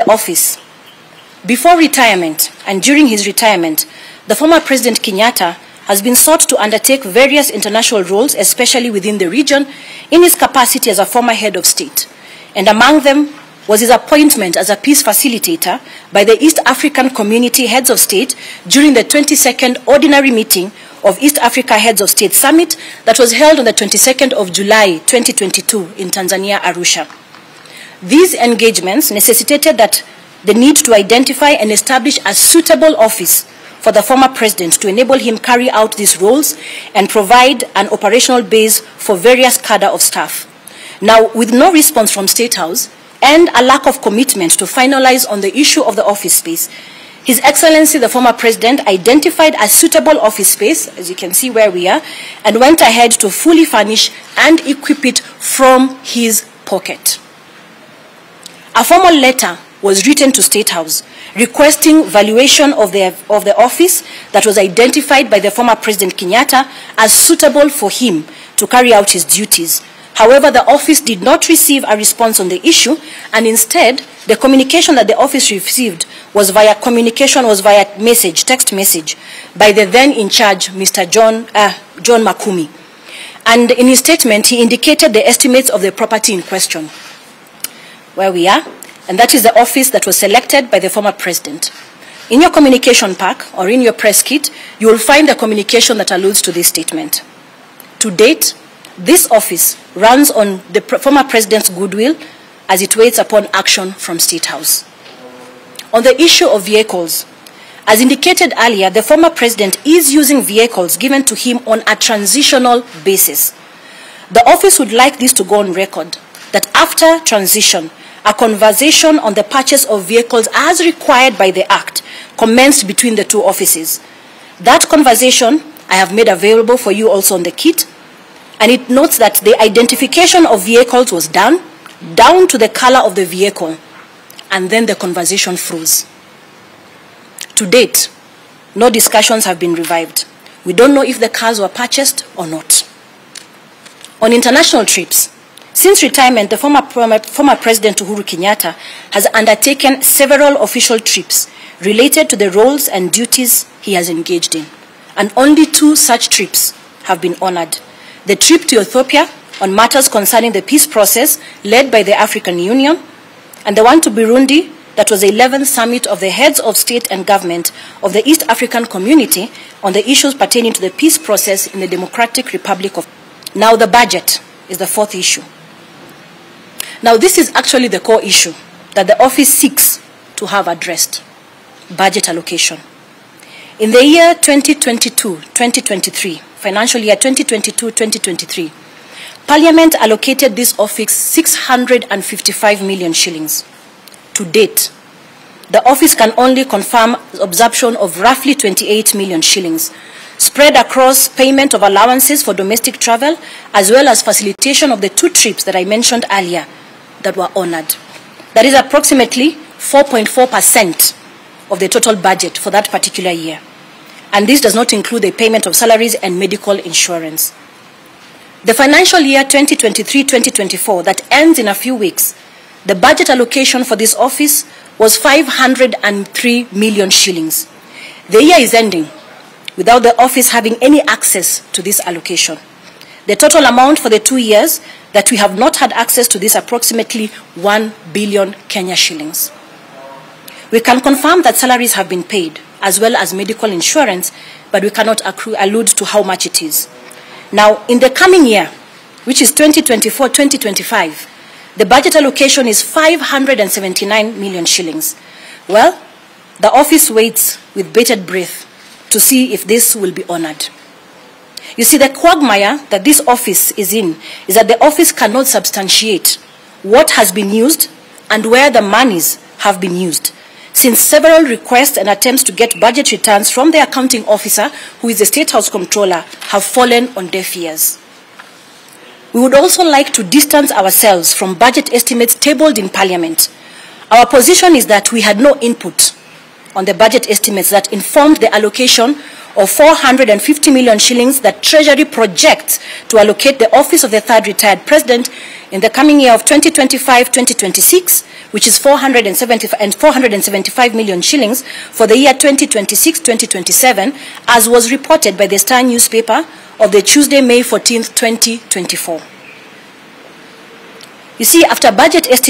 office. Before retirement and during his retirement, the former President Kenyatta has been sought to undertake various international roles, especially within the region, in his capacity as a former head of state. And among them was his appointment as a peace facilitator by the East African Community Heads of State during the 22nd Ordinary Meeting of East Africa Heads of State Summit that was held on the 22nd of July 2022 in Tanzania, Arusha. These engagements necessitated that the need to identify and establish a suitable office for the former president to enable him carry out these roles and provide an operational base for various cadre of staff. Now, with no response from State House and a lack of commitment to finalize on the issue of the office space, His Excellency, the former president, identified a suitable office space, as you can see where we are, and went ahead to fully furnish and equip it from his pocket. A formal letter was written to State House requesting valuation of the office that was identified by the former President Kenyatta as suitable for him to carry out his duties. However, the office did not receive a response on the issue, and instead, the communication that the office received was via message, text message, by the then in charge, Mr. John Makumi. And in his statement, he indicated the estimates of the property in question. Where we are, and that is the office that was selected by the former president. In your communication pack or in your press kit, you will find the communication that alludes to this statement. To date, this office runs on the former president's goodwill as it waits upon action from State House. On the issue of vehicles, as indicated earlier, the former president is using vehicles given to him on a transitional basis. The office would like this to go on record, that after transition, a conversation on the purchase of vehicles as required by the Act commenced between the two offices. That conversation I have made available for you also on the kit, and it notes that the identification of vehicles was done, down to the color of the vehicle, and then the conversation froze. To date, no discussions have been revived. We don't know if the cars were purchased or not. On international trips, since retirement, the former President Uhuru Kenyatta has undertaken several official trips related to the roles and duties he has engaged in, and only 2 such trips have been honored. The trip to Ethiopia on matters concerning the peace process led by the African Union, and the one to Burundi that was the 11th summit of the heads of state and government of the East African Community on the issues pertaining to the peace process in the Democratic Republic of. Now the budget is the 4th issue. Now this is actually the core issue that the office seeks to have addressed: budget allocation. In the year 2022-2023, financial year 2022-2023, Parliament allocated this office 655 million shillings. To date, the office can only confirm absorption of roughly 28 million shillings, spread across payment of allowances for domestic travel, as well as facilitation of the 2 trips that I mentioned earlier that were honored. That is approximately 4.4% of the total budget for that particular year. And this does not include the payment of salaries and medical insurance. The financial year 2023-2024 that ends in a few weeks, the budget allocation for this office was 503 million shillings. The year is ending without the office having any access to this allocation. The total amount for the 2 years that we have not had access to this approximately 1 billion Kenya shillings. We can confirm that salaries have been paid, as well as medical insurance, but we cannot allude to how much it is. Now, in the coming year, which is 2024-2025, the budget allocation is 579 million shillings. Well, the office waits with bated breath to see if this will be honored. You see, the quagmire that this office is in is that the office cannot substantiate what has been used and where the monies have been used, since several requests and attempts to get budget returns from the accounting officer, who is the State House Controller, have fallen on deaf ears. We would also like to distance ourselves from budget estimates tabled in Parliament. Our position is that we had no input on the budget estimates that informed the allocation of 450 million shillings that Treasury projects to allocate the office of the third retired president in the coming year of 2025-2026, which is 475 million shillings for the year 2026-2027, as was reported by the Star newspaper of the Tuesday, May 14th, 2024. You see, after budget estimates